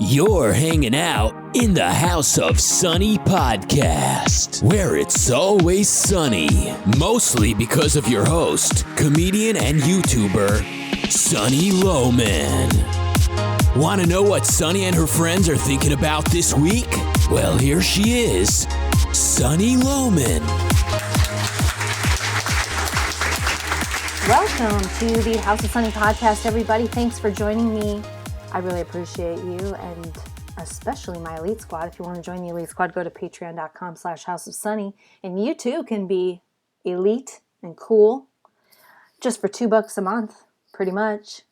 You're hanging out in the House of Sunny podcast, where it's always sunny, mostly because of your host, comedian and YouTuber, Sunny Lohman. Want to know what Sunny and her friends are thinking about this week? Well, here she is, Sunny Lohman. Welcome to the House of Sunny podcast, everybody. Thanks for joining me. I really appreciate you, and especially my Elite Squad. If you want to join the Elite Squad, go to patreon.com/House of Sunny, and you too can be elite and cool just for $2 a month, pretty much.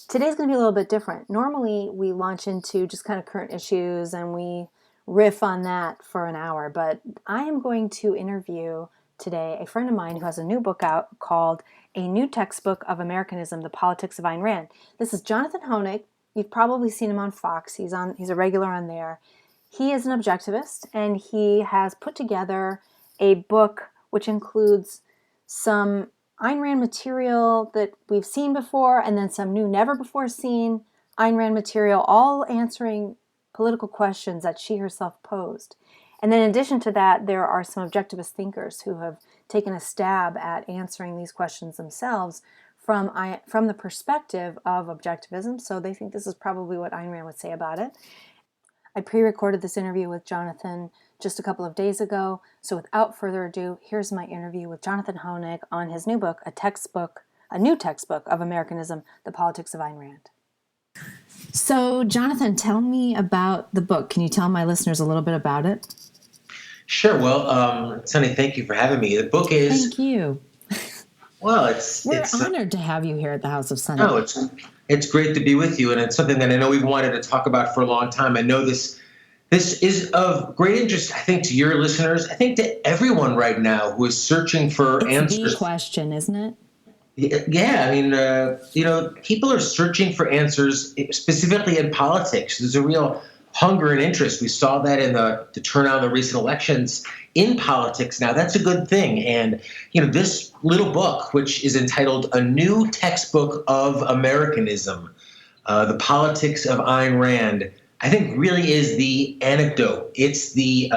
Today's going to be a little bit different. Normally, we launch into just kind of current issues and we riff on that for an hour, but I am going to interview today a friend of mine who has a new book out called A New Textbook of Americanism, The Politics of Ayn Rand. This is Jonathan Hoenig. You've probably seen him on Fox. He's a regular on there. He is an objectivist, and he has put together a book which includes some Ayn Rand material that we've seen before, and then some new, never before seen Ayn Rand material, all answering political questions that she herself posed. And then in addition to that, there are some objectivist thinkers who have taken a stab at answering these questions themselves from the perspective of objectivism. So they think this is probably what Ayn Rand would say about it. I pre-recorded this interview with Jonathan just a couple of days ago. So without further ado, here's my interview with Jonathan Hoenig on his new book, a new textbook of Americanism, The Politics of Ayn Rand. So Jonathan, tell me about the book. Can you tell my listeners a little bit about it? Sure. Well, Sunny, thank you for having me. The book is... Thank you. Well, We're honored to have you here at the House of Sunny. Oh, it's great to be with you, and it's something that I know we've wanted to talk about for a long time. I know this is of great interest, I think, to your listeners. I think to everyone right now who is searching for answers. It's the question, isn't it? Yeah, I mean, people are searching for answers, specifically in politics. There's a real hunger and interest. We saw that in the turnout in the recent elections in politics. Now, that's a good thing. And, this little book, which is entitled A New Textbook of Americanism, The Politics of Ayn Rand, I think really is the anecdote. It's the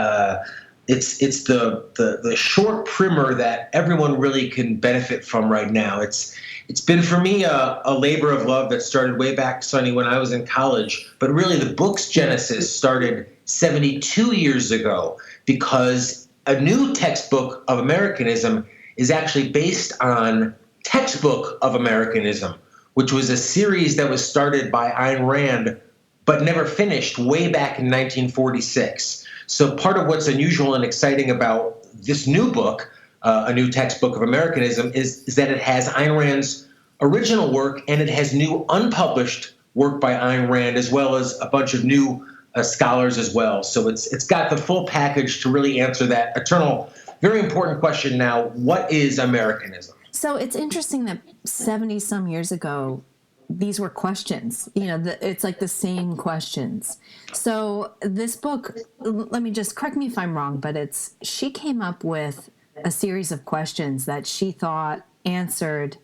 short primer that everyone really can benefit from right now. It's been for me a labor of love that started way back, Sunny, when I was in college. But really the book's genesis started 72 years ago, because A New Textbook of Americanism is actually based on Textbook of Americanism, which was a series that was started by Ayn Rand but never finished way back in 1946. So part of what's unusual and exciting about this new book, A New Textbook of Americanism, is that it has Ayn Rand's original work, and it has new unpublished work by Ayn Rand, as well as a bunch of new scholars as well. So it's got the full package to really answer that eternal, very important question now: what is Americanism? So it's interesting that 70-some years ago, these were questions. It's like the same questions. So this book, let me just, correct me if I'm wrong, but she came up with a series of questions that she thought answered,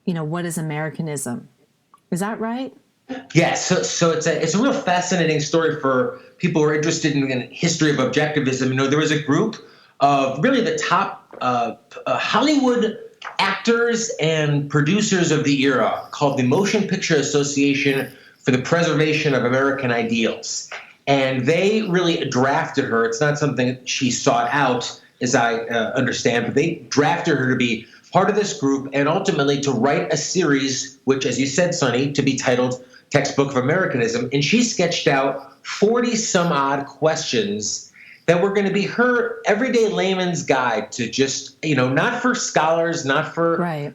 what is Americanism? Is that right? Yes. So it's a real fascinating story for people who are interested in the history of objectivism. There was a group of really the top Hollywood actors and producers of the era called the Motion Picture Association for the Preservation of American Ideals. And they really drafted her. It's not something she sought out, as I understand, but they drafted her to be part of this group and ultimately to write a series, which, as you said, Sunny, to be titled Textbook of Americanism. And she sketched out 40-some-odd questions that were going to be her everyday layman's guide to just, not for scholars, not for, right.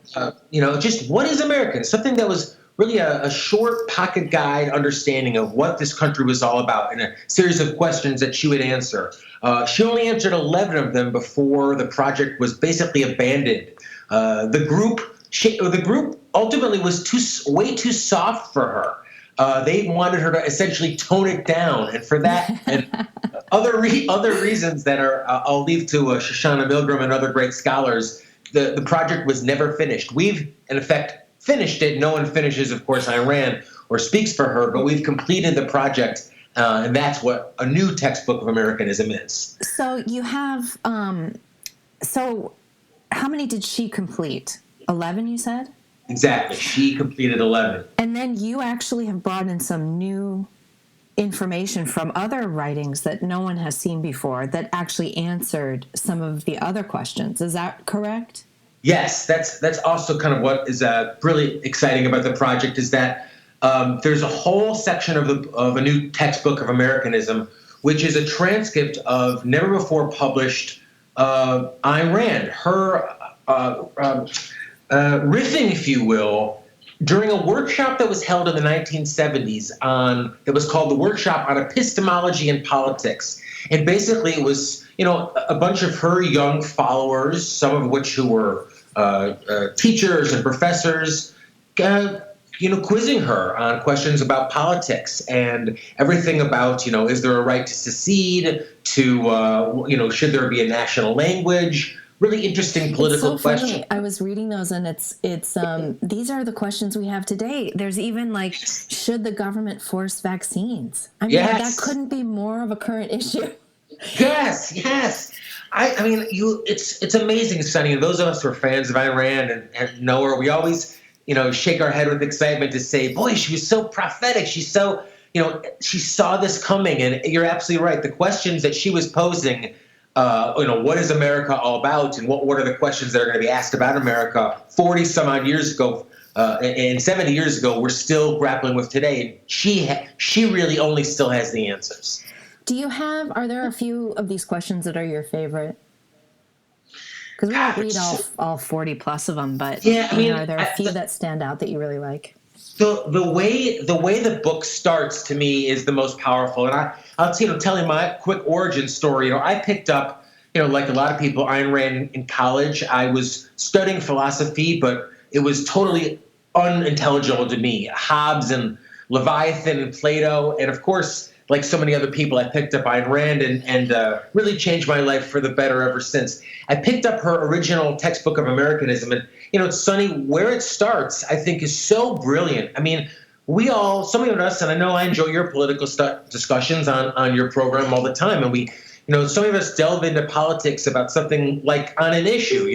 Just what is American? Something that was really a short pocket guide understanding of what this country was all about, in a series of questions that she would answer. She only answered 11 of them before the project was basically abandoned. The group ultimately was way too soft for her. They wanted her to essentially tone it down, and for that and other reasons that are I'll leave to Shoshana Milgram and other great scholars, the project was never finished. We've in effect finished it. No one finishes, of course, Ayn Rand or speaks for her, but we've completed the project, and that's what a new textbook of Americanism is. So you have, so how many did she complete? 11, you said? Exactly. She completed 11. And then you actually have brought in some new information from other writings that no one has seen before that actually answered some of the other questions. Is that correct? Yes, that's also kind of what is really exciting about the project is that there's a whole section of a new textbook of Americanism, which is a transcript of never before published Ayn Rand, her riffing, if you will, during a workshop that was held in the 1970s that was called the Workshop on Epistemology and Politics. And basically it was, a bunch of her young followers, some of which who were teachers and professors, quizzing her on questions about politics and everything about, is there a right to secede, to, should there be a national language? Really interesting political questions. I was reading those, and it's these are the questions we have today. There's even like, should the government force vaccines? I mean, that couldn't be more of a current issue. Yes. I mean, it's amazing, Sonny. And those of us who are fans of Ayn Rand and know her, we always, shake our head with excitement to say, boy, she was so prophetic. She's so, she saw this coming. And you're absolutely right. The questions that she was posing, what is America all about, and what are the questions that are going to be asked about America 40 some odd years ago and 70 years ago, we're still grappling with today. And she really only still has the answers. Are there a few of these questions that are your favorite? Because we don't read all 40 plus of them, but are there a few that stand out that you really like? The way the book starts to me is the most powerful, and I'll tell you my quick origin story. I picked up, like a lot of people, Ayn Rand in college. I was studying philosophy, but it was totally unintelligible to me. Hobbes and Leviathan and Plato, and of course, like so many other people, I picked up Ayn Rand and really changed my life for the better ever since. I picked up her original Textbook of Americanism, and it's Sonny, where it starts, I think, is so brilliant. I mean, some of us, and I know I enjoy your political discussions on your program all the time, and we, some of us delve into politics about something like on an issue,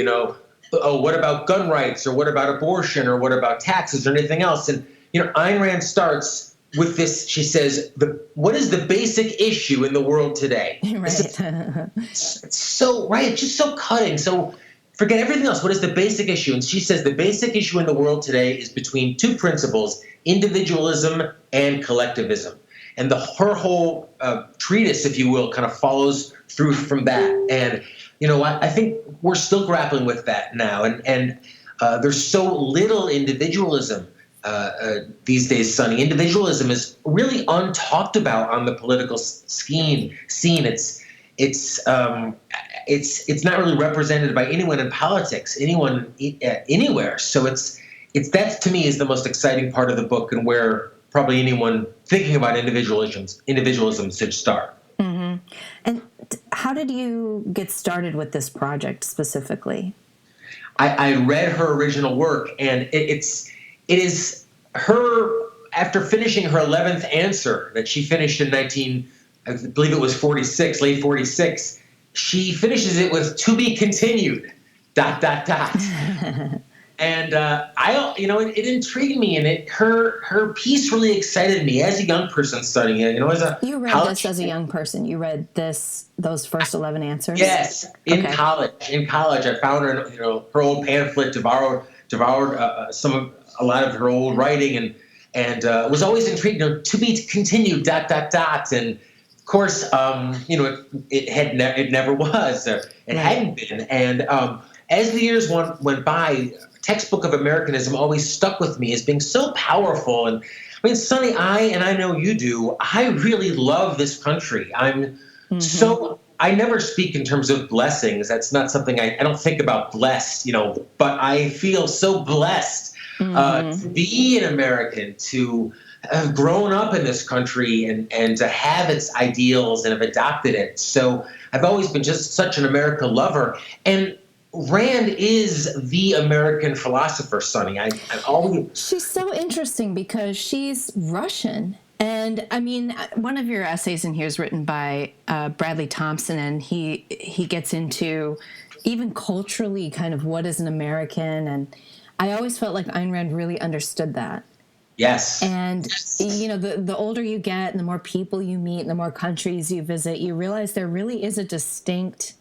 what about gun rights, or what about abortion, or what about taxes, or anything else. And, Ayn Rand starts with this. She says, what is the basic issue in the world today? Right. It's so right. It's just so cutting. So forget everything else. What is the basic issue? And she says the basic issue in the world today is between two principles, individualism and collectivism. And her whole treatise, if you will, kind of follows through from that. And, I think we're still grappling with that now. And there's so little individualism these days, Sonny. Individualism is really untalked about on the political scene. It's not really represented by anyone in politics, anyone anywhere. So it's that to me is the most exciting part of the book, and where probably anyone thinking about individualism should start. Mm-hmm. And how did you get started with this project specifically? I read her original work, and it is her, after finishing her 11th answer that she finished in I believe it was 46, late 46, she finishes it with "to be continued, ... And it intrigued me, and her piece really excited me as a young person studying it. You read this as a young person. You read those first 11 answers. Yes, in college. In college, I found her, her old pamphlet, devoured a lot of her old writing, and was always intrigued. To be continued, ... And of course, it never was. It hadn't been. And as the years went by, Textbook of Americanism always stuck with me as being so powerful. And I mean, Sonny, I know you do, I really love this country. I never speak in terms of blessings. That's not something I don't think about blessed, but I feel so blessed to be an American, to have grown up in this country and to have its ideals and have adopted it. So I've always been just such an America lover. And Rand is the American philosopher, Sonny. I always. She's so interesting because she's Russian. And I mean, one of your essays in here is written by Bradley Thompson, and he gets into even culturally kind of what is an American. And I always felt like Ayn Rand really understood that. Yes. And, you know, the older you get and the more people you meet and the more countries you visit, you realize there really is a distinct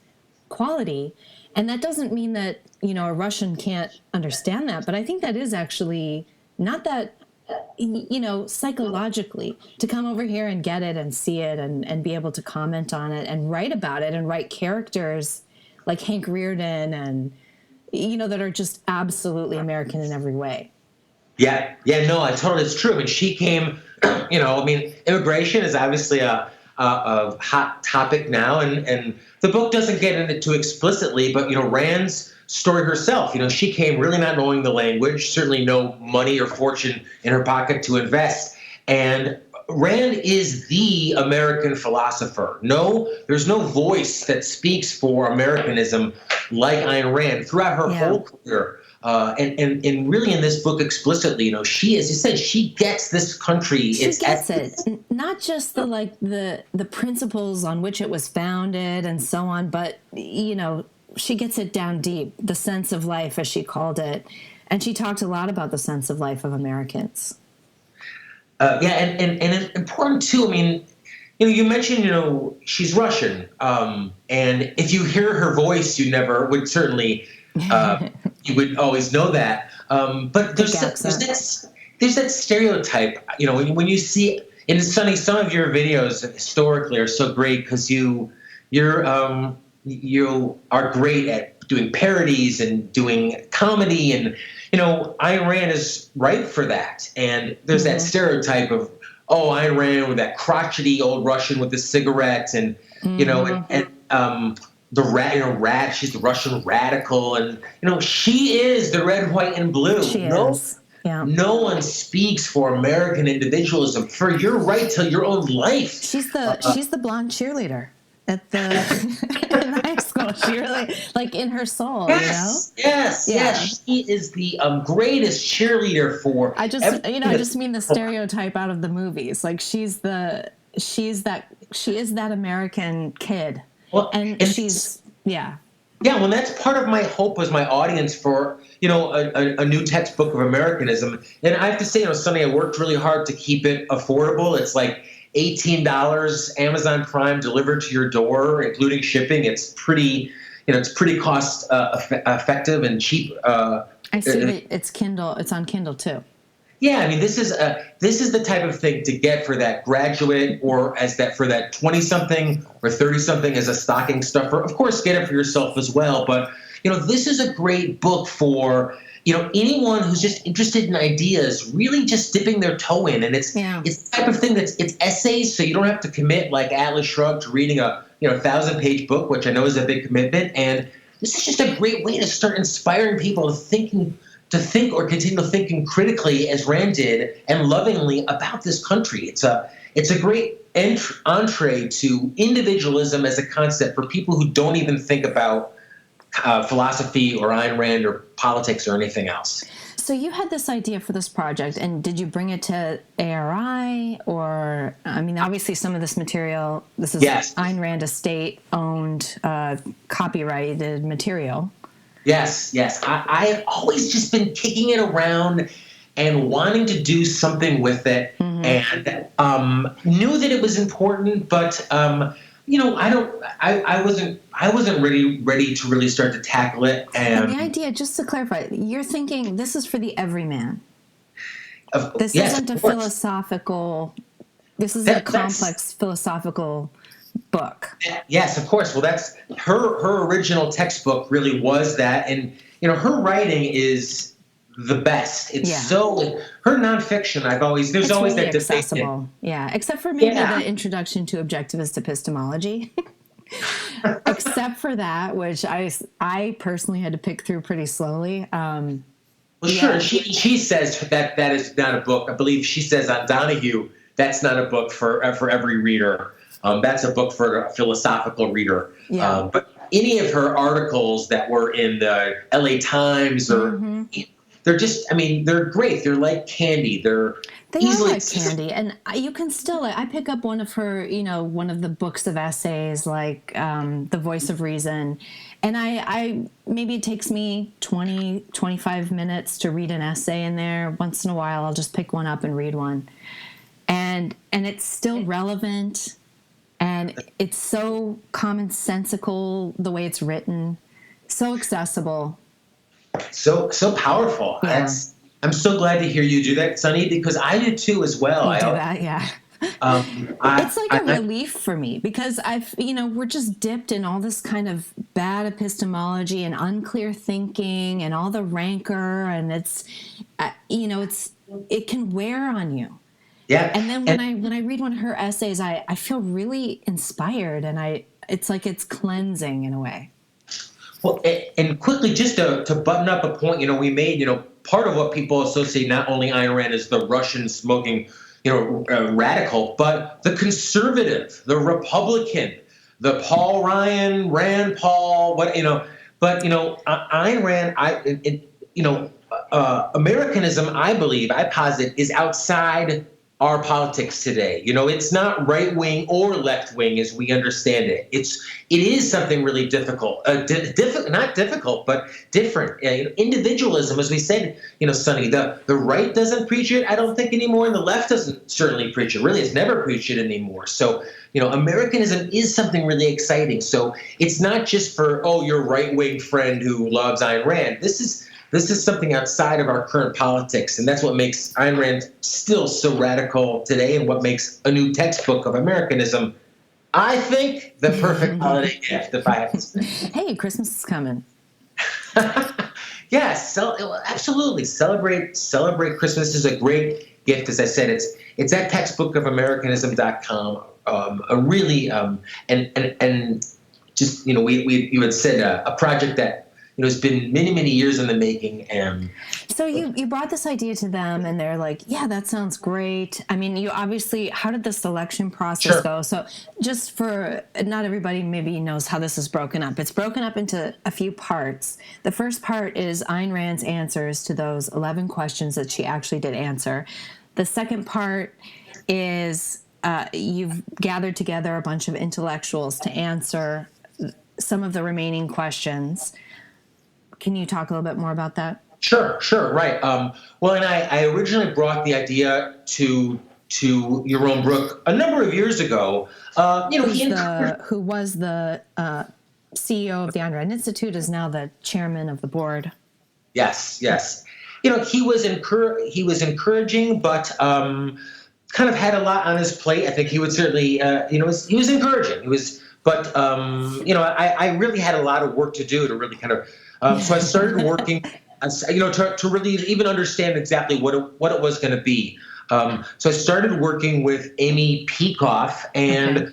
quality. And that doesn't mean that, you know, a Russian can't understand that. But I think that is actually not that, you know, psychologically, to come over here and get it and see it and be able to comment on it and write about it and write characters like Hank Rearden and, you know, that are just absolutely American in every way. Yeah, no, it's true. I mean, she came, you know, I mean, immigration is obviously a hot topic now, and the book doesn't get into it too explicitly, but, you know, Rand's story herself, you know, she came really not knowing the language, certainly no money or fortune in her pocket to invest, and Rand is the American philosopher. No, there's no voice that speaks for Americanism like Ayn Rand throughout her whole career. And really in this book explicitly, you know, she, as you said, she gets this country. She gets it. Not just the principles on which it was founded and so on, but, you know, she gets it down deep, the sense of life, as she called it. And she talked a lot about the sense of life of Americans. And it's important too. I mean, you know, you mentioned, you know, she's Russian. And if you hear her voice, you never would certainly, you would always know that. But there's that stereotype, you know, when you see, and Sonny, some of your videos historically are so great because you are great at doing parodies and doing comedy, and, you know, Ayn Rand is ripe for that. And there's that stereotype of, oh, Ayn Rand with that crotchety old Russian with the cigarette, and, you know, and she's the Russian radical, and, you know, she is the red, white, and blue. She is. Yeah. No one speaks for American individualism, for your right to your own life. She's the blonde cheerleader at the in high school. She really, like, in her soul, yes, you know? Yes. She is the greatest cheerleader for. I just mean the stereotype out of the movies. Like, she is that American kid. Well, and she's. Yeah, well, that's part of my hope as my audience for, you know, a new textbook of Americanism. And I have to say, you know, Sonny, I worked really hard to keep it affordable. It's like $18, Amazon Prime delivered to your door, including shipping. It's pretty, you know, it's pretty cost effective and cheap. I see that it's Kindle. It's on Kindle too. Yeah, I mean, this is the type of thing to get for that graduate, or for that 20-something or 30-something as a stocking stuffer. Of course, get it for yourself as well. But, you know, this is a great book for, you know, anyone who's just interested in ideas, really just dipping their toe in. And it's the type of thing it's essays, so you don't have to commit like Atlas Shrugged to reading a 1,000-page book, which I know is a big commitment. And this is just a great way to start inspiring people to think or continue thinking critically, as Rand did, and lovingly about this country. It's a great entree to individualism as a concept for people who don't even think about philosophy or Ayn Rand or politics or anything else. So you had this idea for this project, and did you bring it to ARI? Or, I mean, obviously some of this material, this is Ayn Rand estate-owned, copyrighted material. Yes. I have always just been kicking it around and wanting to do something with it, and knew that it was important, but you know, I wasn't ready to really start to tackle it. And the idea, just to clarify, you're thinking this is for the everyman. This isn't a philosophical. This is a complex philosophical book. Yes, of course. Well, that's her original textbook really was that, and, you know, her writing is the best. It's so, her nonfiction, there's always really that debate. Accessible. Yeah, except for maybe the introduction to objectivist epistemology. Except for that, which I personally had to pick through pretty slowly. Sure. She says that is not a book. I believe she says on Donahue that's not a book for every reader. That's a book for a philosophical reader. Yeah. any of her articles that were in the LA Times or they're just, I mean, they're great. They're like candy. They are like candy. And you can still, I pick up one of her, you know, one of the books of essays, like The Voice of Reason. And I maybe it takes me 20, 25 minutes to read an essay in there. Once in a while, I'll just pick one up and read one. And it's still relevant. And it's so commonsensical, the way it's written, so accessible. So powerful. Yeah. I'm so glad to hear you do that, Sunny, because I do too as well. You do that, yeah. It's like a relief for me because we're just dipped in all this kind of bad epistemology and unclear thinking and all the rancor, and it's, it can wear on you. Yeah. And then when I read one of her essays, I feel really inspired, and it's like it's cleansing in a way. Well, and quickly, just to button up a point, we made, part of what people associate not only Ayn Rand as the Russian smoking, radical, but the conservative, the Republican, the Paul Ryan, Rand Paul, Ayn Rand, Americanism, I believe, I posit, is outside our politics today. It's not right wing or left wing as we understand it. It is something really difficult, not difficult, but different. Individualism, as we said, Sonny, the right doesn't preach it, I don't think, anymore, and the left doesn't certainly preach it. Really, it's never preached it anymore. So, Americanism is something really exciting. So it's not just for, your right wing friend who loves Ayn Rand. This is something outside of our current politics, and that's what makes Ayn Rand still so radical today, and what makes a new textbook of Americanism, I think, the perfect holiday gift, if I have to say. Hey, Christmas is coming. Yes, absolutely. Celebrate Christmas. Is a great gift. As I said, it's at textbookofamericanism.com. A really and just you had said a project that. It's been many, many years in the making. So you brought this idea to them, and they're like, yeah, that sounds great. I mean, you obviously, how did the selection process go? So just for, not everybody maybe knows how this is broken up. It's broken up into a few parts. The first part is Ayn Rand's answers to those 11 questions that she actually did answer. The second part is you've gathered together a bunch of intellectuals to answer some of the remaining questions. Can you talk a little bit more about that? Sure, right. Well, and I originally brought the idea to Yaron Brook a number of years ago. Who was the CEO of the Ayn Rand Institute, is now the chairman of the board. Yes. He was encouraging, but kind of had a lot on his plate. I think he would certainly, he was encouraging. I really had a lot of work to do to really kind of. So I started working, to really even understand exactly what it was going to be. So I started working with Amy Peikoff and,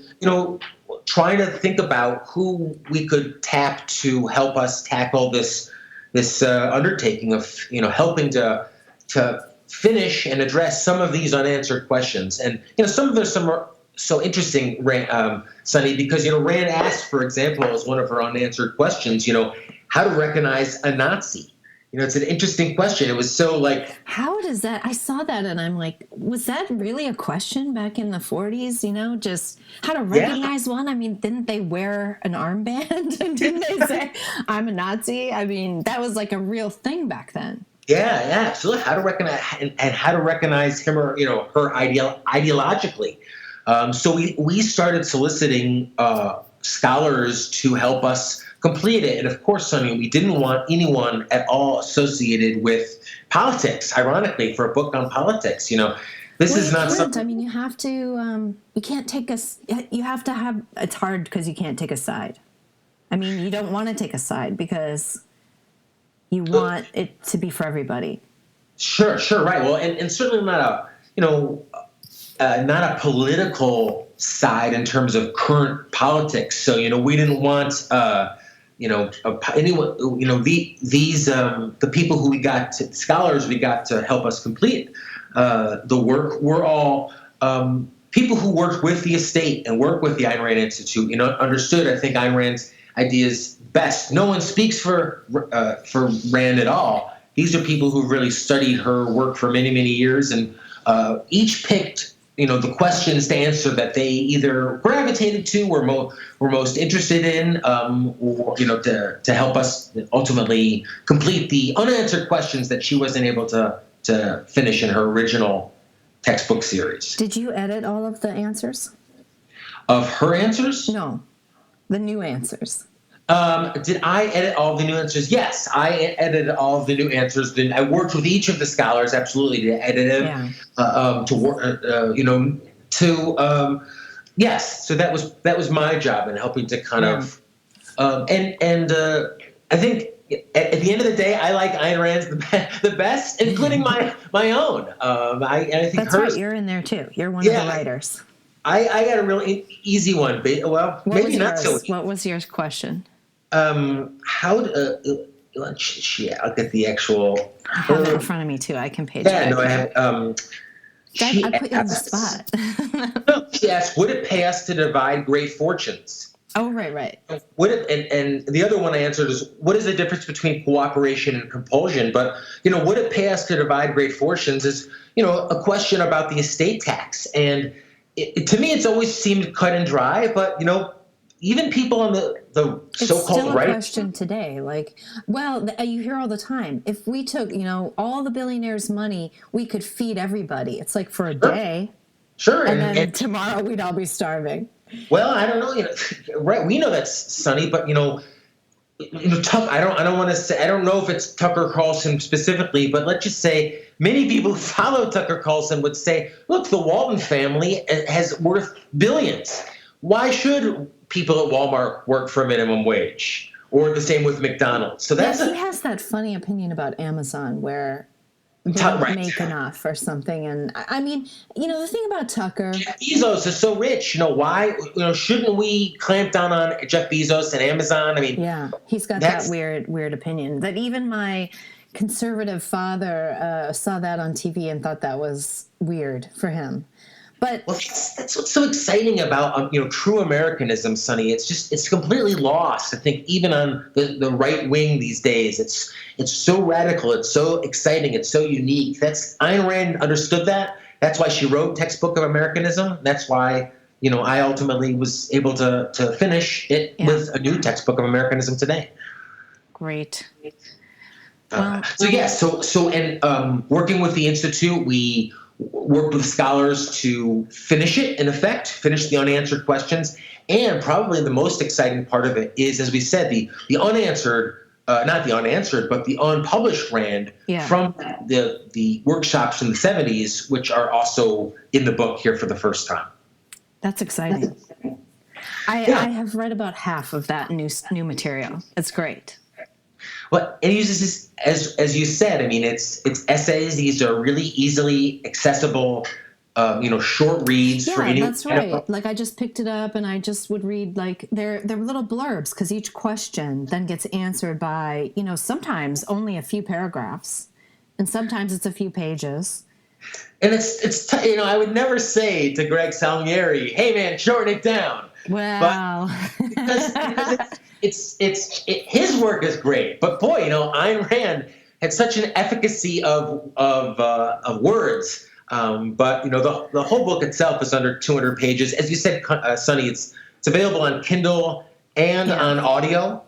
trying to think about who we could tap to help us tackle this undertaking of, helping to finish and address some of these unanswered questions. And, some of them are so interesting, Sonny, because, Rand asked, for example, as one of her unanswered questions, how to recognize a Nazi. It's an interesting question. It was so like... How does that... I saw that and I'm like, was that really a question back in the 40s, just how to recognize one? I mean, didn't they wear an armband? And didn't they say, I'm a Nazi? I mean, that was like a real thing back then. Yeah, absolutely. How to recognize... And how to recognize him or, her ideologically. So we started soliciting scholars to help us complete it. And of course, Sonny, we didn't want anyone at all associated with politics, ironically, for a book on politics. This is not something. I mean, you have to, you can't take you have to have, it's hard because you can't take a side. I mean, you don't want to take a side because you want it to be for everybody. Sure, right. Well, and certainly not a political side in terms of current politics. So, we didn't want, anyone, the people who scholars we got to help us complete the work were all people who worked with the estate and worked with the Ayn Rand Institute, understood, I think, Ayn Rand's ideas best. No one speaks for Rand at all. These are people who really studied her work for many, many years, and each picked the questions to answer that they either gravitated to or were most interested in, or to help us ultimately complete the unanswered questions that she wasn't able to finish in her original textbook series. Did you edit all of the answers? Of her answers? No, the new answers. Did I edit all of the new answers? Yes, I edited all of the new answers. Then I worked with each of the scholars, absolutely, to edit them, to work, yes. So that was my job in helping to kind of, and I think at the end of the day, I like Ayn Rand's the best, including my own. I think that's hers. right. You're in there too. You're one of the writers. I got a really easy one. Well, maybe not so. What was your question? I'll get the actual. I have it in front of me too. I can page it. Yeah, no, I have. I put you on the spot. No, she asked, "Would it pay us to divide great fortunes?" Oh, right. Would it? And the other one I answered is, "What is the difference between cooperation and compulsion?" But would it pay us to divide great fortunes? Is a question about the estate tax, and to me, it's always seemed cut and dry. But even people on the so-called it's still a right question today. Like, well, you hear all the time, if we took, all the billionaires' money, we could feed everybody. It's like for a day. Sure. And then tomorrow we'd all be starving. Well, I don't know. Right? We know that's Sonny, but I don't want to say. I don't know if it's Tucker Carlson specifically, but let's just say many people who follow Tucker Carlson would say, "Look, the Walton family has worth billions. Why should people at Walmart work for a minimum wage?" Or the same with McDonald's. So that's he has that funny opinion about Amazon where they don't make enough or something. And I mean, the thing about Tucker, Jeff Bezos is so rich. Why? Shouldn't we clamp down on Jeff Bezos and Amazon? I mean, yeah, he's got that weird opinion that even my conservative father saw that on TV and thought that was weird for him. But that's what's so exciting about true Americanism, Sonny. It's completely lost. I think even on the right wing these days, it's so radical, it's so exciting, it's so unique. That's Ayn Rand understood that. That's why she wrote Textbook of Americanism. That's why I ultimately was able to finish it with a new Textbook of Americanism today. Great. Working with the Institute, we worked with scholars to finish it, in effect, finish the unanswered questions. And probably the most exciting part of it is, as we said, the unanswered, not the unanswered, but the unpublished Rand from the workshops in the 70s, which are also in the book here for the first time. That's exciting. I have read about half of that new material. It's great. Well, it uses this, as you said. I mean, it's essays. These are really easily accessible, short reads for any. Yeah, that's right. Like I just picked it up and I just would read like they're little blurbs because each question then gets answered by sometimes only a few paragraphs, and sometimes it's a few pages. And it's I would never say to Greg Salieri, "Hey man, shorten it down." Well, because his work is great, but boy, Ayn Rand had such an efficacy of words. But the whole book itself is under 200 pages. As you said, Sonny, it's available on Kindle and on audio.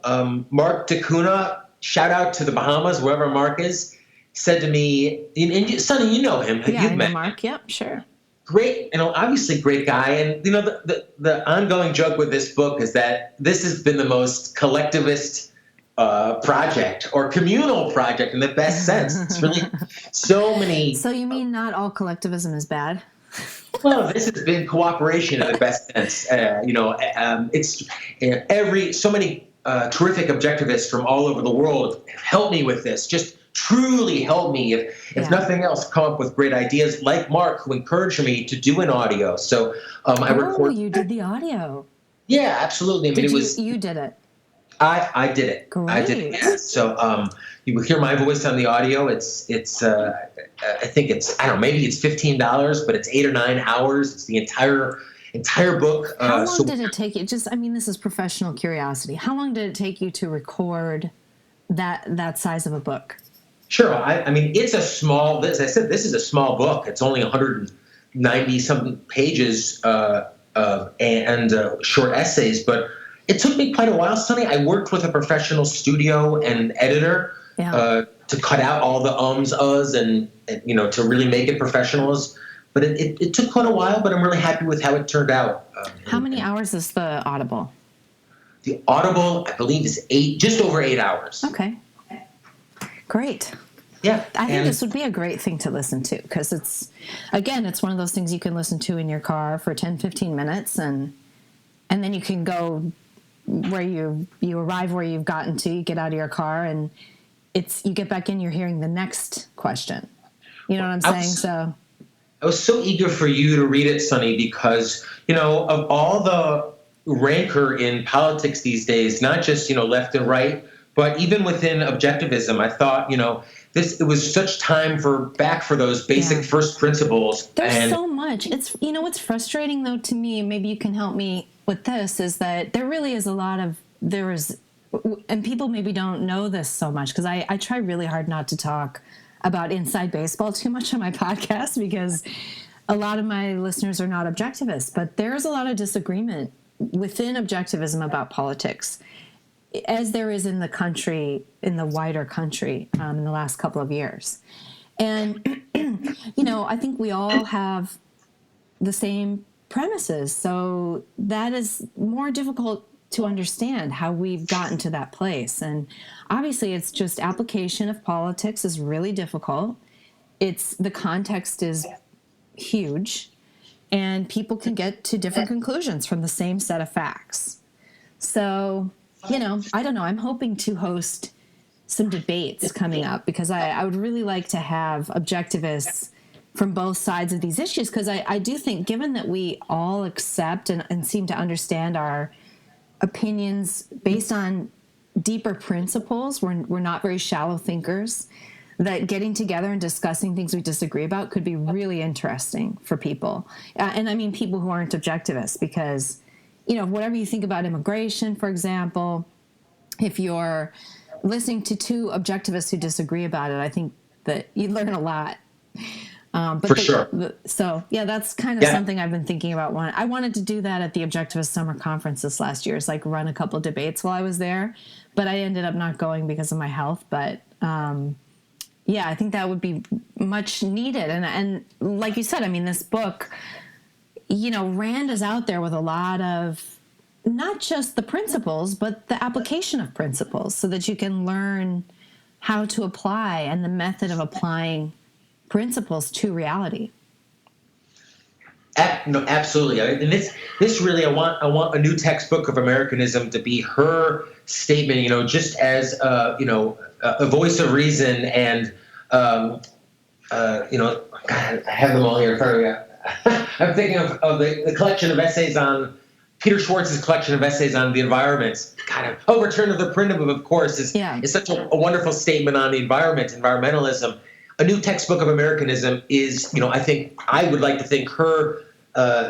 Mark DeCuna, shout out to the Bahamas, wherever Mark is, said to me, and Sonny, you know him. Yeah, You've I know met Mark. Yep, sure. Great, obviously great guy. And, the ongoing joke with this book is that this has been the most collectivist project or communal project in the best sense. It's really so many. So you mean not all collectivism is bad? Well, this has been cooperation in the best sense. It's so many terrific objectivists from all over the world have helped me with this. Just truly helped me, if nothing else, come up with great ideas, like Mark, who encouraged me to do an audio. So I recorded. You did the audio. Yeah, absolutely. I mean, you did it. I did it. Great. I did it. Yeah. So you will hear my voice on the audio. It's I think it's, I don't know, maybe it's $15, but it's 8 or 9 hours. It's the entire book. How long did it take you? This is professional curiosity. How long did it take you to record that size of a book? Sure. I mean, it's a small, as I said, this is a small book. It's only 190 something pages and short essays, but it took me quite a while, Sonny. I worked with a professional studio and editor to cut out all the ums, uhs, and to really make it professional. But it took quite a while, but I'm really happy with how it turned out. How many hours is the Audible? The Audible, I believe, is just over 8 hours. Okay. Great. Yeah. I think this would be a great thing to listen to because it's one of those things you can listen to in your car for 10, 15 minutes and then you can go where you arrive where you've gotten to, you get out of your car and you get back in, you're hearing the next question. You know what I'm saying? I was so eager for you to read it, Sonny, because, of all the rancor in politics these days, not just, left and right, but even within objectivism, I thought, it was such time back for those basic first principles. There's so much. It's, what's frustrating though to me, maybe you can help me with this, is that there really is and people maybe don't know this so much because I try really hard not to talk about inside baseball too much on my podcast because a lot of my listeners are not objectivists, but there's a lot of disagreement within objectivism about politics, as there is in the country, in the wider country, in the last couple of years. And, I think we all have the same premises. So that is more difficult to understand how we've gotten to that place. And obviously it's just application of politics is really difficult. The context is huge and people can get to different conclusions from the same set of facts. So, I don't know. I'm hoping to host some debates coming up because I would really like to have objectivists from both sides of these issues because I do think, given that we all accept and seem to understand our opinions based on deeper principles, we're not very shallow thinkers, that getting together and discussing things we disagree about could be really interesting for people. And I mean people who aren't objectivists because, whatever you think about immigration, for example, if you're listening to two objectivists who disagree about it, I think that you'd learn a lot. For sure. That's kind of something I've been thinking about. I wanted to do that at the Objectivist Summer Conference this last year. It's like run a couple debates while I was there, but I ended up not going because of my health. But I think that would be much needed. And like you said, I mean, this book, Rand is out there with a lot of not just the principles, but the application of principles so that you can learn how to apply and the method of applying principles to reality. No, absolutely. And this really, I want a new textbook of Americanism to be her statement, just as, a voice of reason and, God, I have them all here in front of me. I'm thinking of the collection of essays on Peter Schwartz's collection of essays on the environment. Kind of, Return of the Primitive, of course, is such a wonderful statement on the environment, environmentalism. A new textbook of Americanism is, I would like to think her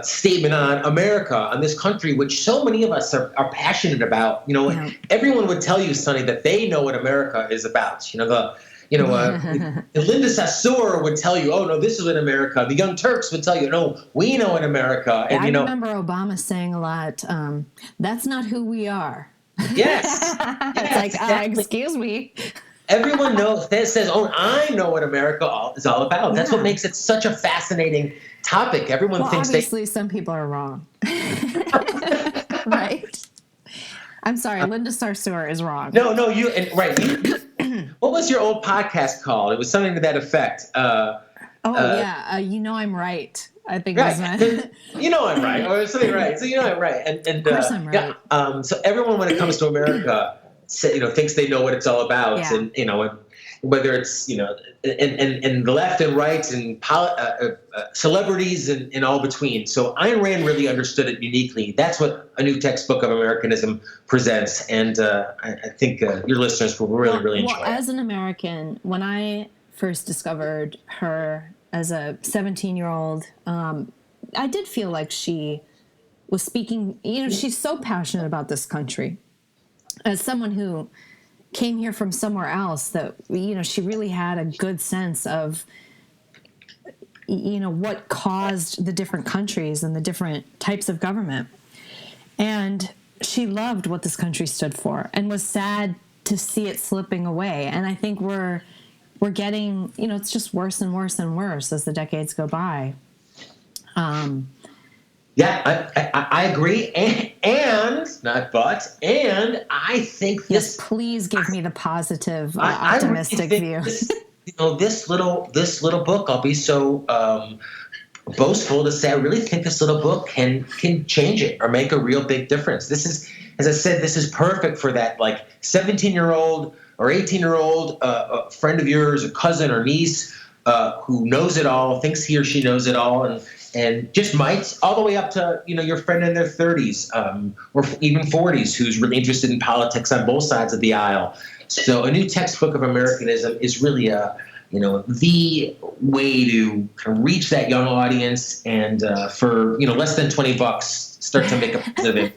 statement on America, on this country, which so many of us are passionate about. Everyone would tell you, Sonny, that they know what America is about. Linda Sassour would tell you, oh, no, this is what America. The Young Turks would tell you, no, we know in America. And, I remember Obama saying a lot, that's not who we are. Yes. It's like, exactly. Excuse me. Everyone says, oh, I know what America is all about. That's what makes it such a fascinating topic. Everyone thinks obviously some people are wrong. Right? I'm sorry, Linda Sarsour is wrong. No, right. What was your old podcast called? It was something to that effect. I'm right. I think right. It was I'm right, or something right. So I'm right, and of course I'm right. Yeah. So everyone, when it comes to America, thinks they know what it's all about, and whether it's and the left and right and celebrities and all between. So Ayn Rand really understood it uniquely. That's what a new textbook of Americanism presents, and I think your listeners will really enjoy it. As an American, when I first discovered her as a 17-year-old, I did feel like she was speaking, she's so passionate about this country. As someone who came here from somewhere else, that, she really had a good sense of, what caused the different countries and the different types of government. And she loved what this country stood for and was sad to see it slipping away. And I think we're getting, it's just worse and worse and worse as the decades go by. Yeah, I agree, and not but, and I think this. Yes, please give me the positive, optimistic view. This little book. I'll be so boastful to say I really think this little book can change it or make a real big difference. This is, as I said, this is perfect for that 17-year-old or 18-year-old friend of yours, a cousin or niece who knows it all, thinks he or she knows it all, and just might, all the way up to your friend in their 30s or even 40s who's really interested in politics on both sides of the aisle. So a new textbook of Americanism is really the way to kind of reach that young audience, and for less than $20, start to make a living.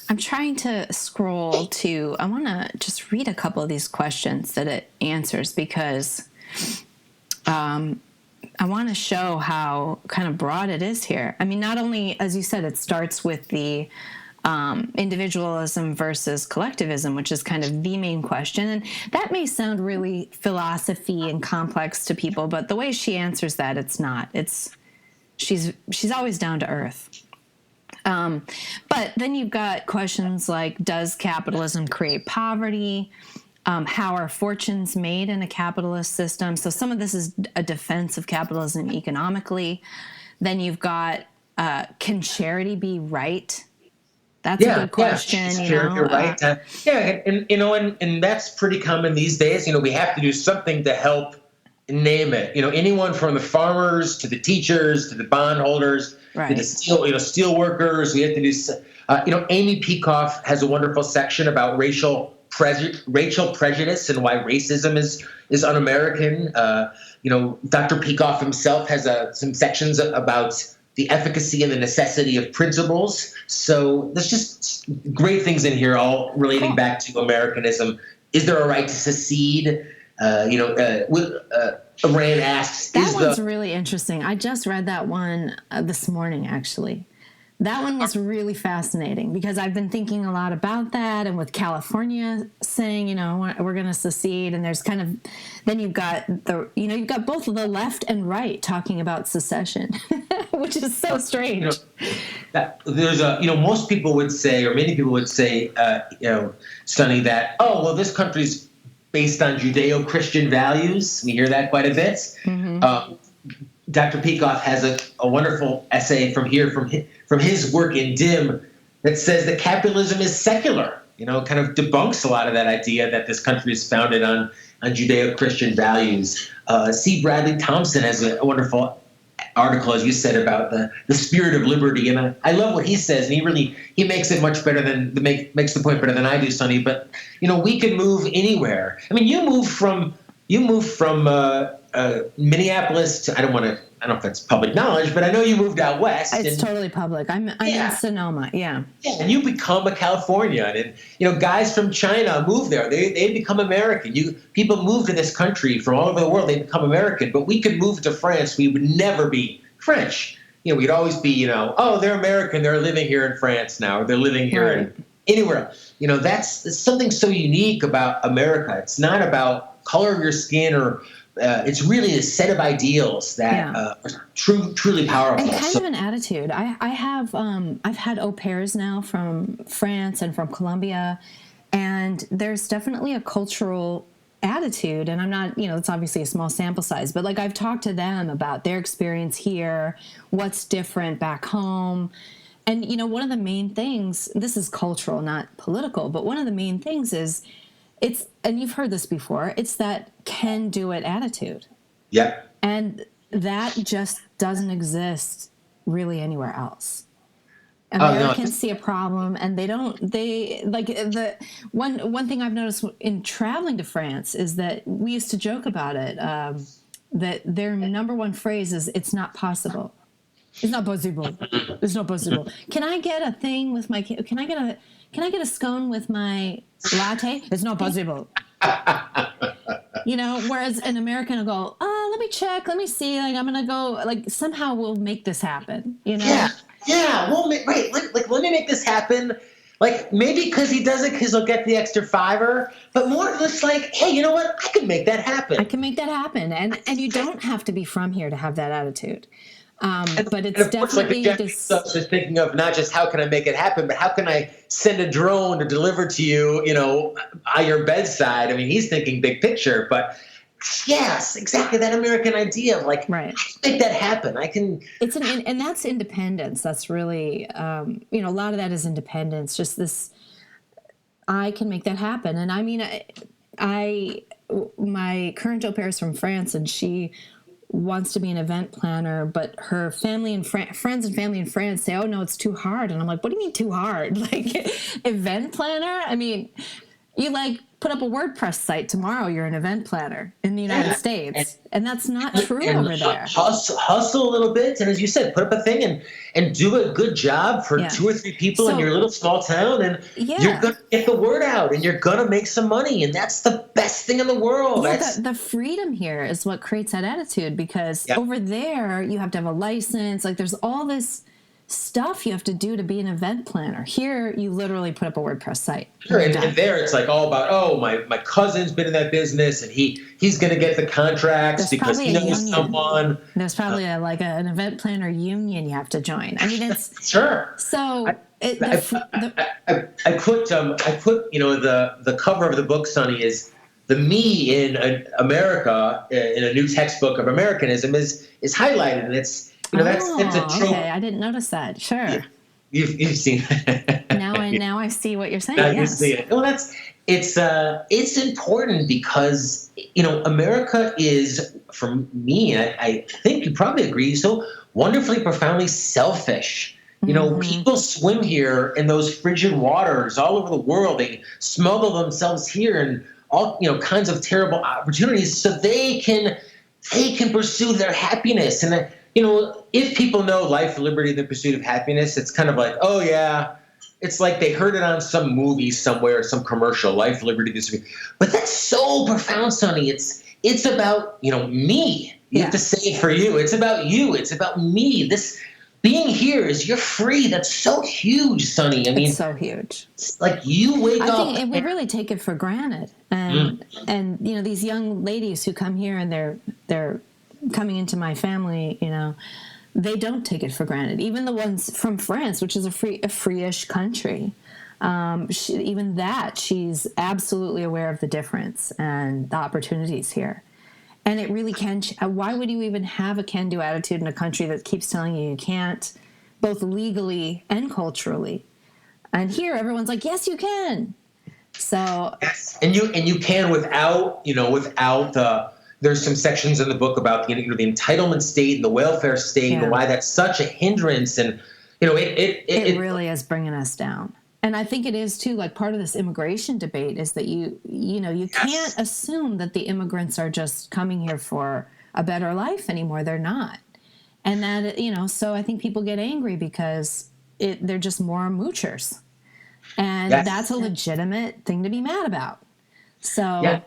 I'm trying to scroll to. I want to just read a couple of these questions that it answers, because I want to show how kind of broad it is here. I mean, not only, as you said, it starts with the individualism versus collectivism, which is kind of the main question. And that may sound really philosophy and complex to people, but the way she answers that, it's not. She's always down to earth. But then you've got questions like, does capitalism create poverty? How are fortunes made in a capitalist system? So some of this is a defense of capitalism economically. Then you've got, can charity be right? That's a good question. Yeah, you're right. And that's pretty common these days. We have to do something to help name it. Anyone from the farmers to the teachers to the bondholders to the steel workers. We have to do. Amy Peikoff has a wonderful section about racial prejudice and why racism is un-American. Dr. Peikoff himself has some sections about the efficacy and the necessity of principles. So there's just great things in here, all relating back to Americanism. Is there a right to secede? Rand asks. That one's really interesting. I just read that one this morning, actually. That one was really fascinating, because I've been thinking a lot about that, and with California saying, we're going to secede, and there's kind of, then you've got you've got both the left and right talking about secession, which is so strange. There's most people would say, or many people would say, Sonny, that, this country's based on Judeo-Christian values. We hear that quite a bit. Mm-hmm. Dr. Peikoff has a wonderful essay from his work in DIM that says that capitalism is secular, kind of debunks a lot of that idea that this country is founded on Judeo-Christian values. C. Bradley Thompson has a wonderful article, as you said, about the spirit of liberty. And I love what he says, and he makes it much better makes the point better than I do, Sonny. But, we can move anywhere. I mean, you moved from Minneapolis to, I don't know if that's public knowledge, but I know you moved out west. It's totally public. I'm in Sonoma, yeah. Yeah, and you become a Californian, and guys from China move there. They become American. People move to this country from all over the world. They become American. But we could move to France. We would never be French. We'd always be, they're American. They're living here in France now, or they're living here in anywhere. That's something so unique about America. It's not about color of your skin or. It's really a set of ideals that are truly powerful. And kind of an attitude. I have I've had au pairs now from France and from Colombia, and there's definitely a cultural attitude. And I'm not, it's obviously a small sample size, but I've talked to them about their experience here, what's different back home. And one of the main things, this is cultural, not political, but one of the main things is and you've heard this before, it's that can-do-it attitude. Yeah. And that just doesn't exist really anywhere else. Americans see a problem, and the one thing I've noticed in traveling to France is that we used to joke about it, that their number one phrase is, it's not possible. It's not possible. It's not possible. Can I get a thing with my? Can I get a scone with my latte? It's not possible. Whereas an American will go, oh, let me check, let me see. Like, I'm gonna go. Like, somehow we'll make this happen. Yeah. Well, right. Like, let me make this happen. Like, maybe because he does it because he'll get the extra $5, but more just like, hey, you know what? I can make that happen. I can make that happen, and you don't have to be from here to have that attitude. But it's definitely just thinking of not just how can I make it happen, but how can I send a drone to deliver to you, at your bedside. I mean, he's thinking big picture, but yes, exactly that American idea of like, right. I can make that happen. I can. And that's independence. That's really, a lot of that is independence. Just this, I can make that happen. And I mean, my current au pair is from France, and she wants to be an event planner, but her family and friends and family in France say, oh no, it's too hard. And I'm like, what do you mean too hard? Like, event planner? I mean, you like put up a WordPress site tomorrow, you're an event planner in the United States. And that's not true over there. Hustle a little bit. And as you said, put up a thing and do a good job for 2 or 3 people in your little small town. And you're going to get the word out and you're going to make some money. And that's the best thing in the world. Yeah, the freedom here is what creates that attitude, because over there you have to have a license. Like, there's all this stuff you have to do to be an event planner. Here, you literally put up a WordPress site. Sure, and there it's like all about, oh, my cousin's been in that business, and he's going to get the contracts because he knows someone. There's probably an event planner union you have to join. I mean, it's sure. So I put the cover of the book, Sonny, is the me in America in a new textbook of Americanism is highlighted, and it's. That's a trope. Okay, I didn't notice that. Sure. You've seen that. Now I see what you're saying. Now yes. You see it. Well, it's important because, America is, for me, I think you probably agree, so wonderfully, profoundly selfish. People swim here in those frigid waters all over the world. They smuggle themselves here and all, kinds of terrible opportunities so they can pursue their happiness. And if people know life, liberty, the pursuit of happiness, it's kind of like, oh, yeah, it's like they heard it on some movie somewhere, some commercial, life, liberty, this. But that's so profound, Sonny. It's about, me. You have to say it for you. It's about you. It's about me. This being here is you're free. That's so huge, Sonny. I mean, it's so huge. It's like you wake up. I think we really take it for granted. And these young ladies who come here and they're coming into my family, they don't take it for granted. Even the ones from France, which is a free-ish country, she's absolutely aware of the difference and the opportunities here. And it really can. Why would you even have a can-do attitude in a country that keeps telling you can't, both legally and culturally? And here, everyone's like, yes, you can. So yes, and you can without the. There's some sections in the book about the entitlement state and the welfare state and why that's such a hindrance, and it really is bringing us down. And I think it is too. Like, part of this immigration debate is that you can't assume that the immigrants are just coming here for a better life anymore. They're not, and that so I think people get angry because they're just more moochers, and that's a legitimate thing to be mad about. So.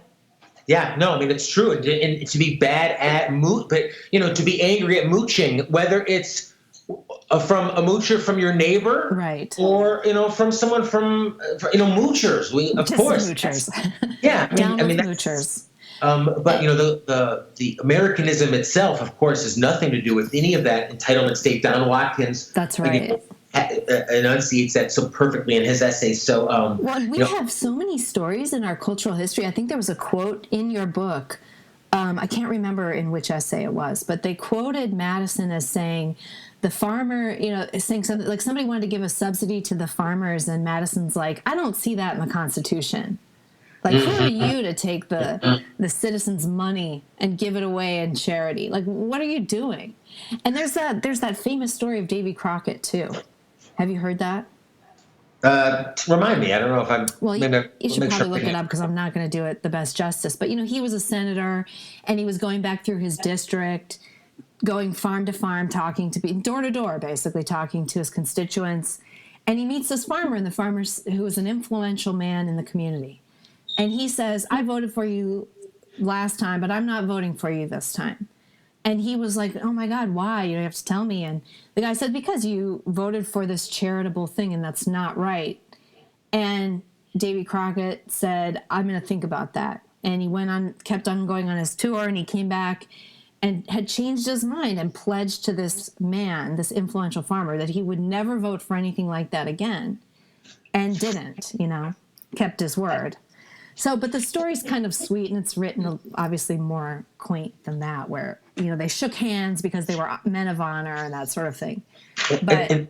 Yeah, no, I mean, it's true. And to be bad at to be angry at mooching, whether it's from a moocher from your neighbor, right, or, from someone from moochers. Of course. Moochers. Yeah. Moochers. But, the Americanism itself, of course, has nothing to do with any of that entitlement state. Don Watkins. That's right. Enunciates that so perfectly in his essays. So, we have so many stories in our cultural history. I think there was a quote in your book. I can't remember in which essay it was, but they quoted Madison as saying, the farmer, is saying something like somebody wanted to give a subsidy to the farmers, and Madison's like, I don't see that in the Constitution. Like, who are you to take the citizens' money and give it away in charity? Like, what are you doing? And there's that famous story of Davy Crockett too. Have you heard that? Remind me. I don't know if I'm. Well, you should probably look it up because I'm not going to do it the best justice. But he was a senator, and he was going back through his district, going farm to farm, talking to people, door to door, basically talking to his constituents. And he meets this farmer, and the farmer who is an influential man in the community. And he says, I voted for you last time, but I'm not voting for you this time. And he was like, oh my God, why? You have to tell me. And the guy said, because you voted for this charitable thing, and that's not right. And Davy Crockett said, I'm going to think about that. And he kept on going on his tour, and he came back and had changed his mind and pledged to this man, this influential farmer, that he would never vote for anything like that again, and didn't, kept his word. So, but the story's kind of sweet, and it's written obviously more quaint than that, where, they shook hands because they were men of honor and that sort of thing. But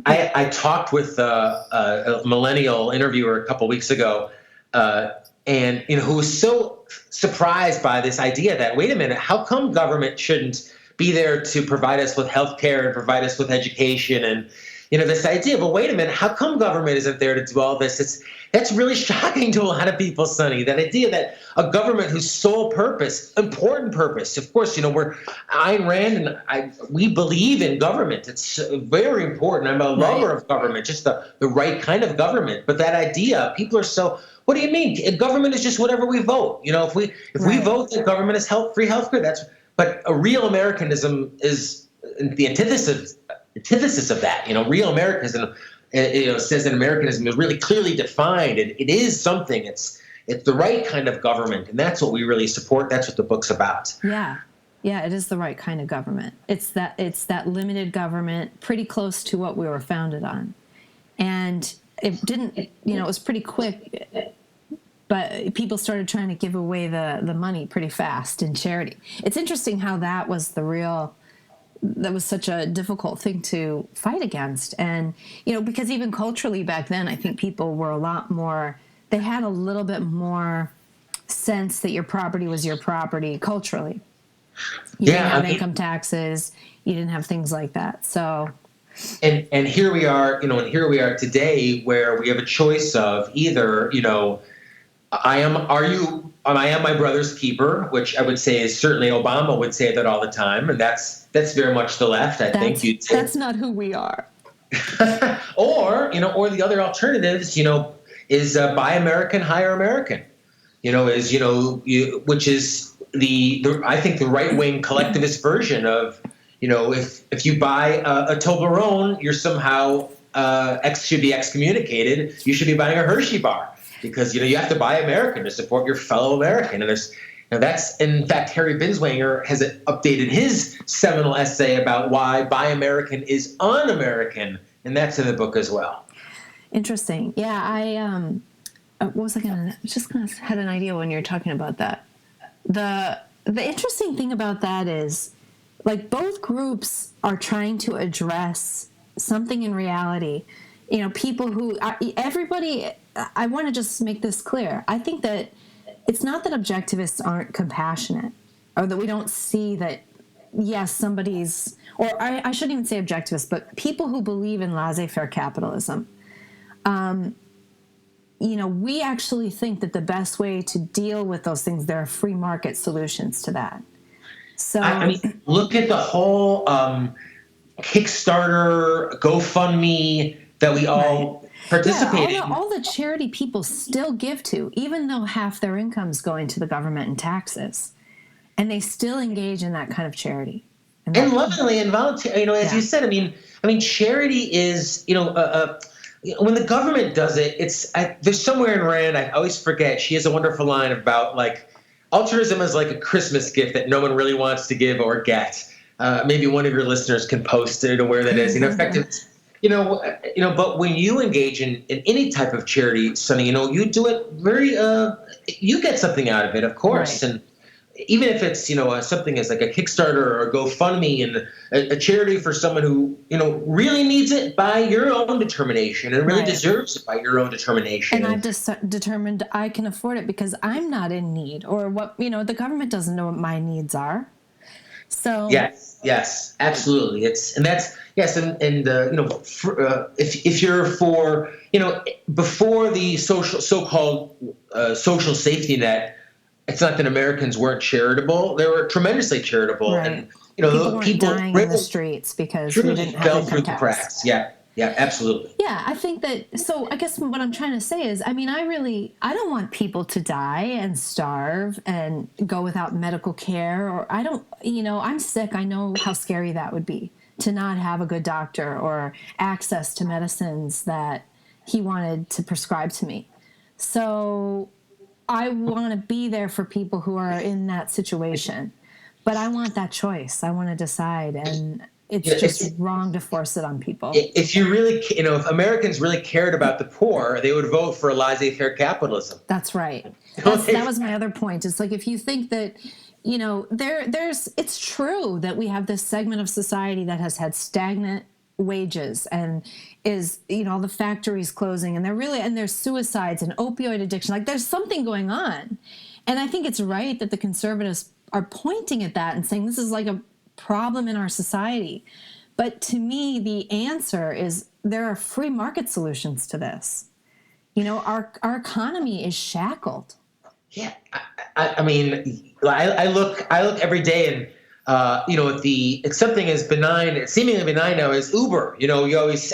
I talked with a millennial interviewer a couple weeks ago, and who was so surprised by this idea that, wait a minute, how come government shouldn't be there to provide us with healthcare and provide us with education? And this idea, but wait a minute, how come government isn't there to do all this? That's really shocking to a lot of people, Sonny. That idea that a government whose sole purpose, important purpose, of course, we're Ayn Rand and we believe in government. It's very important. I'm a lover of government, just the right kind of government. But that idea, people are so, what do you mean? Government is just whatever we vote. If we vote that government is free healthcare, but a real Americanism is the antithesis of that. Real Americanism, says that Americanism is really clearly defined, and it is something. It's the right kind of government, and that's what we really support. That's what the book's about. Yeah, it is the right kind of government. It's that limited government, pretty close to what we were founded on, and it didn't. It was pretty quick. But people started trying to give away the money pretty fast in charity. It's interesting how that was such a difficult thing to fight against. And, because even culturally back then, I think people were a lot more, they had a little bit more sense that your property was your property culturally. You didn't have income taxes. You didn't have things like that. So. And here we are, today, where we have a choice of either, I am my brother's keeper, which I would say is certainly Obama would say that all the time, and that's very much the left. I think that's not who we are. or the other alternatives, is buy American, hire American. Which is I think the right wing collectivist version of, if you buy a Toblerone, you're somehow should be excommunicated. You should be buying a Hershey bar. Because you have to buy American to support your fellow American, and that's in fact Harry Binswanger has updated his seminal essay about why Buy American is un-American, and that's in the book as well. Interesting. Yeah, what was I gonna? I was just gonna had an idea when you were talking about that. The interesting thing about that is, like, both groups are trying to address something in reality. People who everybody. I want to just make this clear. I think that it's not that objectivists aren't compassionate, or that we don't see that, yes, somebody's, or I shouldn't even say objectivists, but people who believe in laissez-faire capitalism. We actually think that the best way to deal with those things, there are free market solutions to that. So look at the whole Kickstarter, GoFundMe that we all participate in. All the charity people still give to, even though half their income's going to the government in taxes, and they still engage in that kind of charity. And lovingly and volunteer, as you said, charity is, when the government does it, there's somewhere in Rand, I always forget, she has a wonderful line about, like, altruism is like a Christmas gift that no one really wants to give or get. Maybe one of your listeners can post it or where that is. In fact, it's, but when you engage in any type of charity, Sonny, you do it very, you get something out of it, of course. Right. And even if it's, something as like a Kickstarter or a GoFundMe, and a charity for someone who, really needs it by your own determination and really deserves it by your own determination. And I've just determined I can afford it because I'm not in need, or what, the government doesn't know what my needs are. So yes, absolutely. If you're for, before the so-called social safety net, it's not that Americans weren't charitable; they were tremendously charitable, right. People weren't dying in the streets because we didn't have fell income through the tax. cracks. Yeah, absolutely. Yeah, I think that, so I guess what I'm trying to say is, I mean, I don't want people to die and starve and go without medical care, or I'm sick. I know how scary that would be to not have a good doctor or access to medicines that he wanted to prescribe to me. So I want to be there for people who are in that situation, but I want that choice. I want to decide, and it's just wrong to force it on people. If you really, if Americans really cared about the poor, they would vote for laissez-faire capitalism. That's right. That was my other point. It's like, if you think that, it's true that we have this segment of society that has had stagnant wages and is, all the factories closing, and there's suicides and opioid addiction. Like, there's something going on. And I think it's right that the conservatives are pointing at that and saying this is like a problem in our society. But to me, the answer is there are free market solutions to this. Our economy is shackled. Yeah, I mean, I look every day, and it's something as benign, seemingly benign now, as Uber. You always,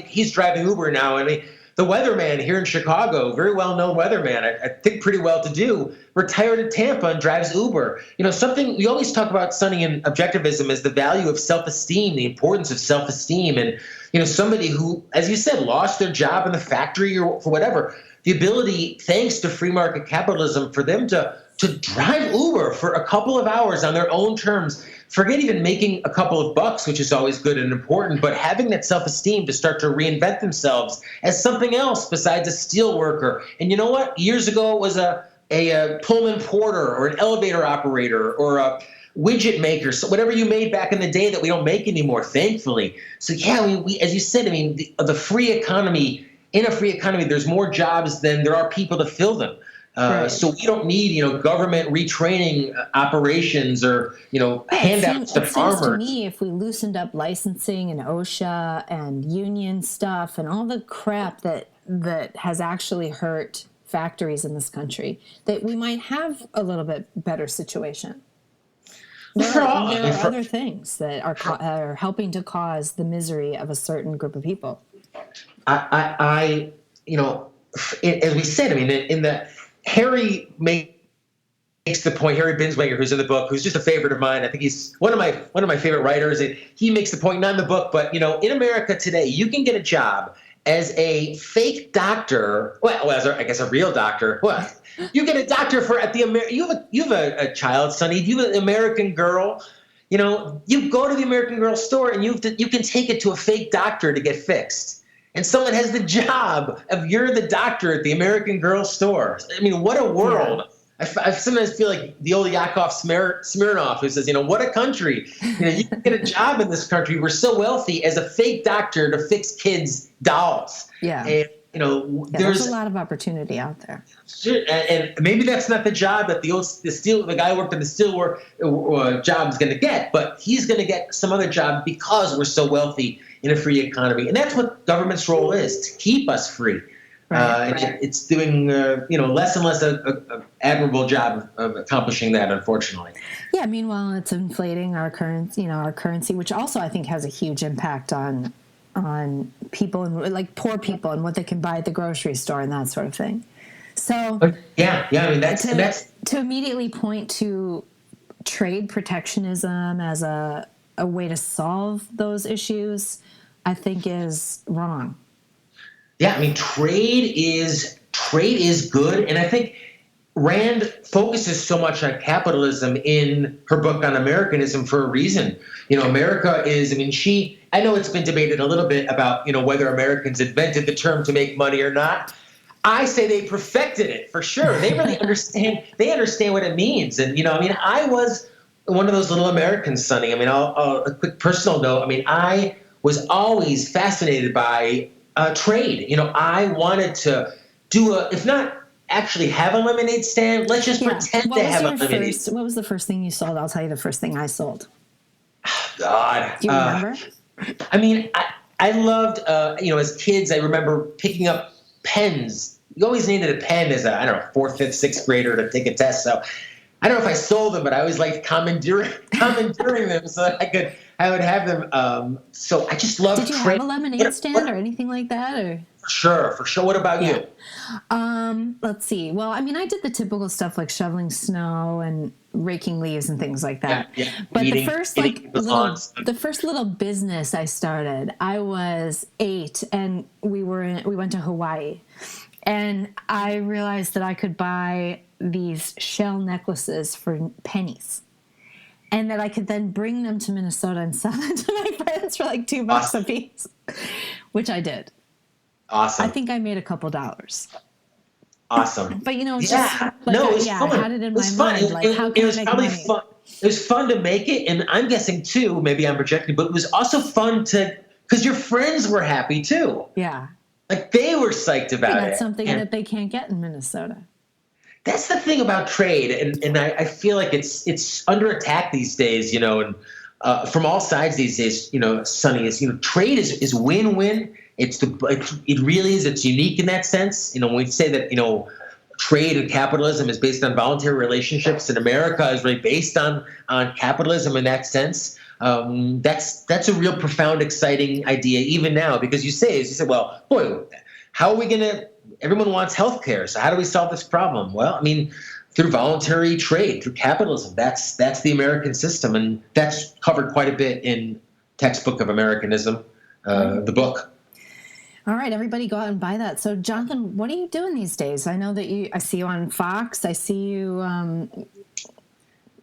he's driving Uber now. I mean, the weatherman here in Chicago, very well-known weatherman, I think pretty well-to-do, retired in Tampa and drives Uber. Something we always talk about, Sonny, in objectivism is the value of self-esteem, the importance of self-esteem. And, somebody who, as you said, lost their job in the factory or for whatever, the ability, thanks to free market capitalism, for them to drive Uber for a couple of hours on their own terms, forget even making a couple of bucks, which is always good and important, but having that self-esteem to start to reinvent themselves as something else besides a steel worker. And you know what? Years ago, it was a Pullman porter or an elevator operator or a widget maker, so whatever you made back in the day that we don't make anymore, thankfully. So yeah, we as you said, I mean, the free economy, in a free economy, there's more jobs than there are people to fill them. Right. So we don't need, government retraining operations or, handouts to farmers. It seems to me, if we loosened up licensing and OSHA and union stuff and all the crap that has actually hurt factories in this country, that we might have a little bit better situation. There are other things that are helping to cause the misery of a certain group of people. As we said, I mean, in the Harry makes the point. Harry Binswanger, who's in the book, who's just a favorite of mine. I think he's one of my favorite writers. And he makes the point, not in the book, but in America today, you can get a job as a fake doctor. Well, as a real doctor. Well, you get a doctor you have a child, Sonny. You have an American Girl. You go to the American Girl store and you can take it to a fake doctor to get fixed. And someone has the job of you're the doctor at the American Girl store. I mean, what a world. Yeah. I sometimes feel like the old Yakov Smirnoff who says, what a country. You can get a job in this country. We're so wealthy as a fake doctor to fix kids' dolls. Yeah. And, there's a lot of opportunity out there. And maybe that's not the job that the guy who worked in the steel job is going to get, but he's going to get some other job because we're so wealthy in a free economy. And that's what government's role is, to keep us free. Right. It's doing, less and less an admirable job of accomplishing that, unfortunately. Yeah. Meanwhile, it's inflating our currency, which also I think has a huge impact on people and like poor people and what they can buy at the grocery store and that sort of thing. So yeah. I mean, that's to immediately point to trade protectionism as a way to solve those issues, I think is wrong. Yeah, I mean, trade is good, and I think Rand focuses so much on capitalism in her book on Americanism for a reason. America is, I know it's been debated a little bit about, whether Americans invented the term to make money or not. I say they perfected it for sure. They really understand what it means. And, I was one of those little Americans, Sonny. A quick personal note. I was always fascinated by trade. I wanted to do if not actually have a lemonade stand, let's just pretend to have a lemonade stand. What was the first thing you sold? I'll tell you the first thing I sold. God. Do you remember? I loved, as kids, I remember picking up pens. You always needed a pen as a, 4th, 5th, 6th grader to take a test. So I don't know if I sold them, but I always liked commandeering them so that I would have them. So I just love. Did you have a lemonade stand or anything like that? Or For sure. What about you? Let's see. Well, I mean, I did the typical stuff like shoveling snow and raking leaves and things like that. Yeah. But the first little business I started, I was 8, and we went to Hawaii, and I realized that I could buy these shell necklaces for pennies, and that I could then bring them to Minnesota and sell them to my friends for like $2 a piece, which I did. Awesome. I think I made a couple dollars. Awesome. But it was fun. I had it in my mind. Like, how can I make money? Fun. It was fun to make it, and I'm guessing too, maybe I'm projecting, but it was also fun because your friends were happy too. Yeah. Like they were psyched about it. That's something that they can't get in Minnesota. That's the thing about trade, and I feel like it's under attack these days, and from all sides these days, Sonny, is trade is win-win. It really is. It's unique in that sense. When we say that trade and capitalism is based on voluntary relationships, and America is really based on capitalism in that sense. That's a real profound, exciting idea even now, because you say, well, boy, how are we going to? Everyone wants healthcare, so how do we solve this problem? Well, I mean, through voluntary trade, through capitalism. That's the American system, and that's covered quite a bit in Textbook of Americanism, the book. All right, everybody go out and buy that. So, Jonathan, what are you doing these days? I know that I see you on Fox. I see you.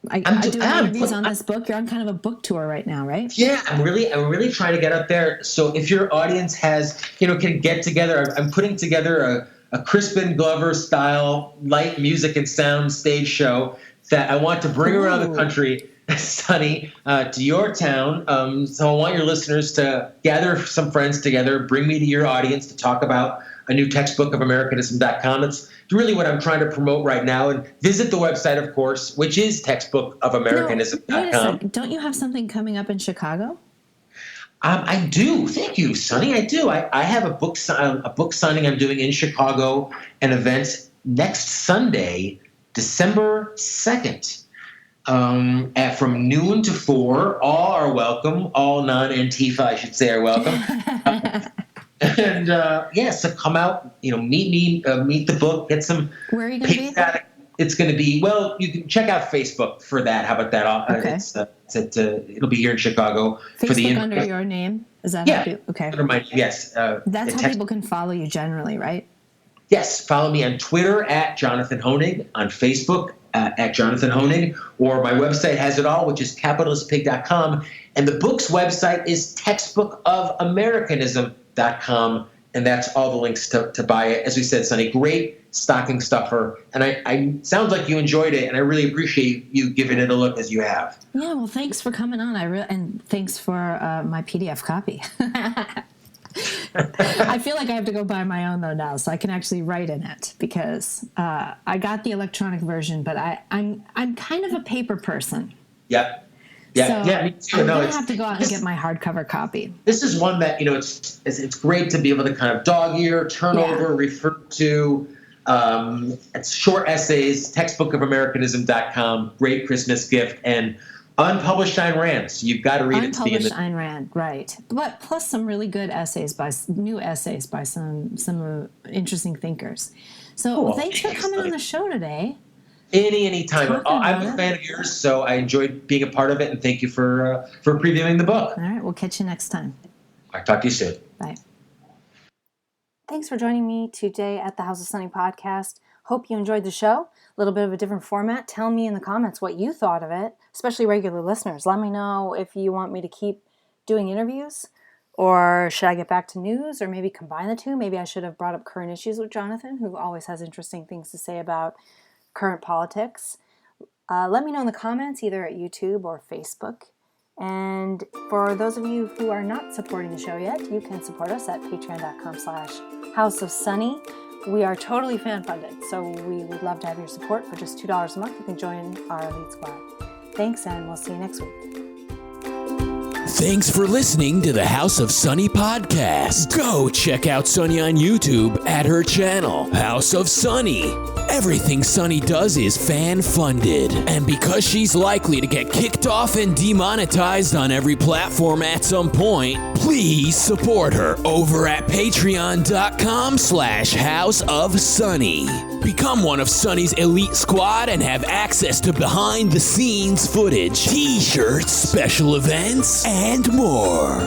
I do interviews on this book. You're on kind of a book tour right now, right? Yeah, I'm really trying to get up there. So if your audience has, can get together, I'm putting together a Crispin Glover style light music and sound stage show that I want to bring around the country, Sonny, to your town. So I want your listeners to gather some friends together, bring me to your audience to talk about a new textbook of Americanism.com. It's really what I'm trying to promote right now. And visit the website, of course, which is textbookofamericanism.com. Wait a second. Don't you have something coming up in Chicago? I do. Thank you, Sonny. I do. I have a book signing I'm doing in Chicago, an event next Sunday, December 2nd. From noon to 4, all are welcome. All non-Antifa, I should say, are welcome. And so come out, meet me, meet the book, get some. Where are you going to be? It's going to be, well, you can check out Facebook for that. How about that? Okay. It'll be here in Chicago. Facebook under your name? Is that okay? Under my, yes. That's how people can follow you generally, right? Yes. Follow me on Twitter at Jonathan Hoenig, on Facebook at Jonathan Hoenig, or my website has it all, which is capitalistpig.com. And the book's website is textbookofamericanism.com, and that's all the links to buy it. As we said, Sonny, great stocking stuffer, and I sounds like you enjoyed it, and I really appreciate you giving it a look as you have. Yeah, well, thanks for coming on. And thanks for my PDF copy. I feel like I have to go buy my own though now, so I can actually write in it, because I got the electronic version, but I'm kind of a paper person. Yep. Yeah, so me too. I'm gonna have to go out and get my hardcover copy. This is one that it's great to be able to kind of dog ear, turn over, refer to. It's short essays. Textbookofamericanism.com. Great Christmas gift, and unpublished Ayn Rand. So you've got to read it. Unpublished Ayn Rand, right? But plus some really good new essays by some interesting thinkers. So cool. Thanks for coming on the show today. Anytime. I'm a fan of yours, so I enjoyed being a part of it, and thank you for previewing the book. All right, we'll catch you next time. I'll talk to you soon. Bye. Thanks for joining me today at the House of Sunny podcast. Hope you enjoyed the show. A little bit of a different format. Tell me in the comments what you thought of it, especially regular listeners. Let me know if you want me to keep doing interviews, or should I get back to news, or maybe combine the two. Maybe I should have brought up current issues with Jonathan, who always has interesting things to say about current politics. Let me know in the comments, either at YouTube or Facebook. And for those of you who are not supporting the show yet, you can support us at patreon.com/House of Sunny. We are totally fan funded, so we would love to have your support. For just $2 a month, you can join our elite squad. Thanks, and we'll see you next week. Thanks for listening to the House of Sunny podcast. Go check out Sunny on YouTube at her channel, House of Sunny. Everything Sunny does is fan-funded, and because she's likely to get kicked off and demonetized on every platform at some point, please support her over at patreon.com/House of Sunny. Become one of Sunny's elite squad and have access to behind-the-scenes footage, t-shirts, special events, and more.